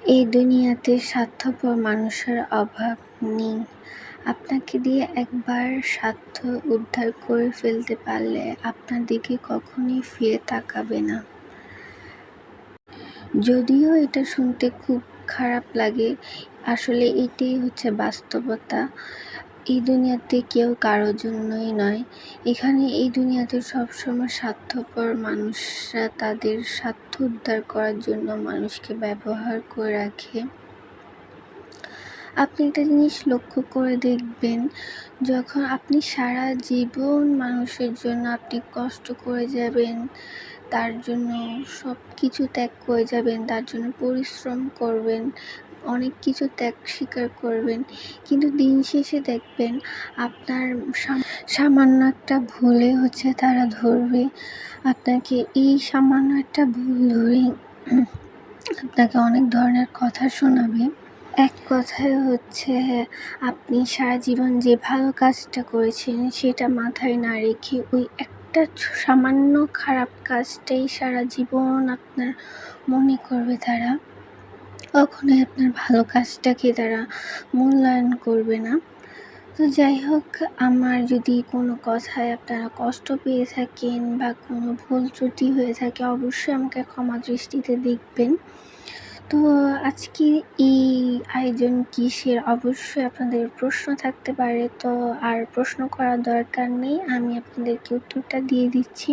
এই দুনিয়াতে স্বার্থপর মানুষের অভাব নেই। আপনাকে দিয়ে একবার স্বার্থ উদ্ধার করে ফেলতে পারলে আপনার দিকে কখনোই ফিরে তাকাবে না। যদিও এটা শুনতে খুব খারাপ লাগে, আসলে এটাই হচ্ছে বাস্তবতা। এই দুনিয়াতে কেউ কারোর জন্যই নয়। এই দুনিয়াতে সবসময় স্বার্থপর মানুষরা তাদের স্বার্থ উদ্ধার করার জন্য মানুষকে ব্যবহার করে রাখে। আপনি একটা জিনিস লক্ষ্য করে দেখবেন, যখন আপনি সারা জীবন মানুষের জন্য আপনি কষ্ট করে যাবেন, তার জন্য সব কিছু ত্যাগ করে যাবেন, তার জন্য পরিশ্রম করবেন, অনেক কিছু ত্যাগ স্বীকার করবেন, কিন্তু দিন শেষে দেখবেন আপনার সামান্য একটা ভুলে হচ্ছে তারা ধরবে আপনাকে। এই সামান্য একটা ভুল ধরেই আপনাকে অনেক ধরনের কথা শোনাবে। এক কথায় হচ্ছে, আপনি সারা জীবন যে ভালো কাজটা করেছেন সেটা মাথায় না রেখে ওই একটা সামান্য খারাপ কাজটাই সারা জীবন আপনার মনে করবে তারা। কখনোই আপনার ভালো কাজটাকে তারা মূল্যায়ন করবে না। তো যাই হোক, আমার যদি কোনো কথায় আপনারা কষ্ট পেয়ে থাকেন বা কোনো ভুল ত্রুটি হয়ে থাকে, অবশ্যই আমাকে ক্ষমা দৃষ্টিতে দেখবেন। তো আজকে এই আয়োজন কিসের, অবশ্যই আপনাদের প্রশ্ন থাকতে পারে, তো আর প্রশ্ন করার দরকার নেই, আমি আপনাদেরকে উত্তরটা দিয়ে দিচ্ছি।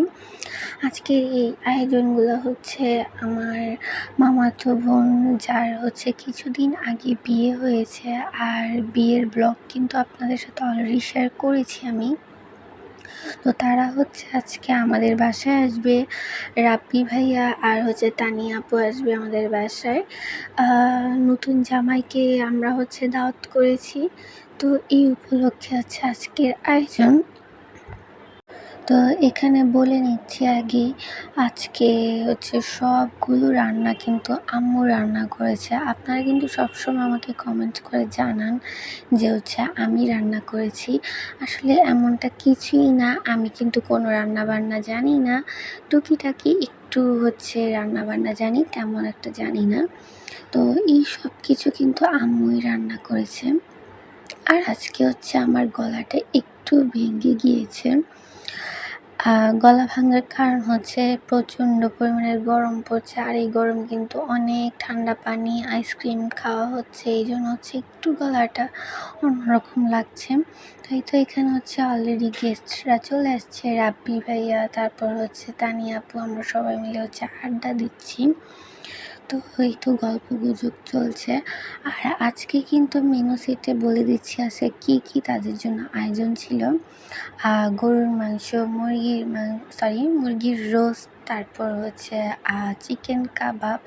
আজকের এই আয়োজনগুলো হচ্ছে আমার মামাতো বোন, যার হচ্ছে কিছুদিন আগে বিয়ে হয়েছে, আর বিয়ের ব্লগ কিন্তু আপনাদের সাথে অলরেডি শেয়ার করেছি আমি। তো তারা হচ্ছে আজকে আমাদের বাসায় আসবে। রাব্বি ভাইয়া আর হচ্ছে তানিয়া আপু আসবে আমাদের বাসায়। নতুন জামাইকে আমরা হচ্ছে দাওয়াত করেছি, তো এই উপলক্ষে হচ্ছে আজকের আয়োজন। তো এখানে বলে নিচ্ছি আগে, আজকে হচ্ছে সবগুলো রান্না কিন্তু আম্মু রান্না করেছে। আপনারা কিন্তু সবসময় আমাকে কমেন্ট করে জানান যে হচ্ছে আমি রান্না করেছি। আসলে এমনটা কিছুই না, আমি কিন্তু কোনো রান্নাবান্না জানি না, টুকিটাকি একটু হচ্ছে রান্নাবান্না জানি, তেমন একটা জানি না। তো এই সব কিছু কিন্তু আম্মুই রান্না করেছে। আর আজকে হচ্ছে আমার গলাটা একটু ভেঙে গিয়েছে। গলা ভাঙার কারণ হচ্ছে প্রচণ্ড পরিমাণের গরম পড়ছে, আর এই গরমে কিন্তু অনেক ঠান্ডা পানি আইসক্রিম খাওয়া হচ্ছে, এই জন্য হচ্ছে একটু গলাটা অন্যরকম লাগছে। তাই তো এখানে হচ্ছে অলরেডি গেস্টরা চলে আসছে, রাব্বি ভাইয়া, তারপর হচ্ছে তানিয়া আপু, আমরা সবাই মিলে হচ্ছে আড্ডা দিচ্ছি। তো এই তো গল্প গুজব চলছে। আর আজকে কিন্তু মেনু সেটে বলে দিচ্ছি আছে কি তাদের জন্য আয়োজন ছিল। গরুর মাংস, মুরগির রোস্ট, তারপর হচ্ছে চিকেন কাবাব,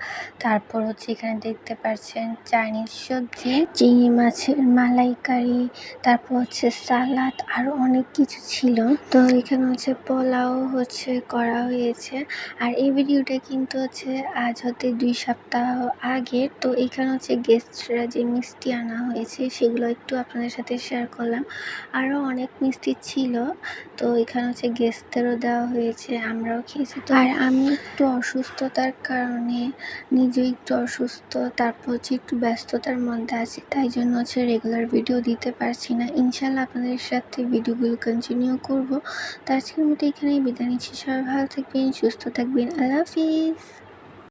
তারপর হচ্ছে এখানে দেখতে পাচ্ছেন চাইনিজ সবজি, চিংড়ি মাছের মালাইকারি, তারপর হচ্ছে সালাদ, আরও অনেক কিছু ছিল। তো এখানে হচ্ছে পোলাও হচ্ছে করা হয়েছে। আর এই ভিডিওটা কিন্তু হচ্ছে আজ হতে 2 সপ্তাহ আগের। তো এখানে হচ্ছে গেস্টরা যে মিষ্টি আনা হয়েছে সেগুলো একটু আপনাদের সাথে শেয়ার করলাম। আরও অনেক মিষ্টি ছিল, তো এখানে হচ্ছে গেস্টদেরও দেওয়া হয়েছে, আমরাও খেয়েছি। তো আর আমি একটু অসুস্থতার কারণে, নিজেও একটু অসুস্থ, তারপর হচ্ছে একটু ব্যস্ততার মধ্যে আছি, তাই জন্য হচ্ছে রেগুলার ভিডিও দিতে পারছি না। ইনশাল্লাহ আপনাদের সাথে ভিডিওগুলো কন্টিনিউ করব। তো আজকের মতো এখানেই বিদায় নিচ্ছি। সবাই ভালো থাকবেন, সুস্থ থাকবেন, আল্লাহ হাফিজ।